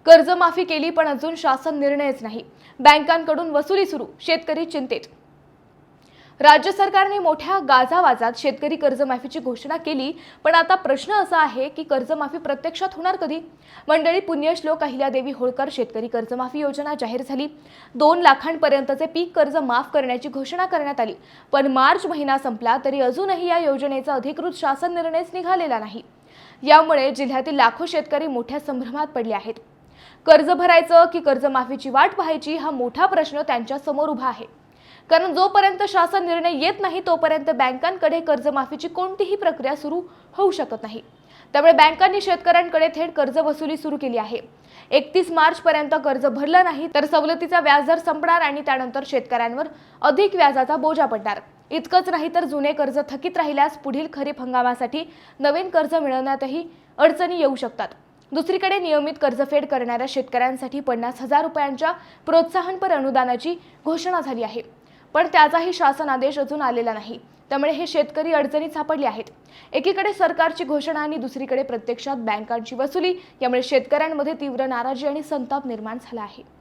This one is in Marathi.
कर्जमाफी केली पण अजून शासन निर्णयच नाही. बँकांकडून वसुली सुरू, शेतकरी चिंतेत. राज्य सरकारने मोठ्या गाजावाजात शेतकरी कर्जमाफीची घोषणा केली, पण आता प्रश्न असा आहे की कर्जमाफी प्रत्यक्षात होणार कधी? मंडळी, पुण्यश्लोक अहिल्यादेवी होळकर शेतकरी कर्जमाफी योजना जाहीर झाली. 2 लाखांपर्यंतचे पीक कर्ज माफ करण्याची घोषणा करण्यात आली. पण मार्च महिना संपला तरी अजूनही या योजनेचा अधिकृत शासन निर्णयच निघालेला नाही. यामुळे जिल्ह्यातील लाखो शेतकरी मोठ्या संभ्रमात पडले आहेत. कर्ज भरायचं की कर्जमाफीची वाट पाहायची हा मोठा प्रश्न त्यांच्या समोर उभा आहे. कारण जोपर्यंत शासन निर्णय येत नाही तोपर्यंत बँकांकडे कर्जमाफीची कोणतीही प्रक्रिया सुरू होऊ शकत नाही. त्यामुळे बँकांनी शेतकऱ्यांकडे थेट कर्ज वसुली सुरू केली आहे. 31 मार्च पर्यंत कर्ज भरलं नाही तर सवलतीचा व्याजदर संपणार आणि त्यानंतर शेतकऱ्यांवर अधिक व्याजाचा बोजा पडणार. इतकंच नाही तर जुने कर्ज थकीत राहिल्यास पुढील खरीप हंगामासाठी नवीन कर्ज मिळवण्यातही अडचणी येऊ शकतात. दुसरीकडे नियमित कर्जफेड करणाऱ्या शेतकऱ्यांसाठी 50,000 रुपयांच्या प्रोत्साहनपर अनुदानाची घोषणा झाली आहे. पण त्याचाही शासन आदेश अजून आलेला नाही. त्यामुळे हे शेतकरी अडचणीत सापडले आहेत. एकीकडे सरकारची घोषणा आणि दुसरीकडे प्रत्यक्षात बँकांची वसुली, यामुळे शेतकऱ्यांमध्ये तीव्र नाराजी आणि संताप निर्माण झाला आहे.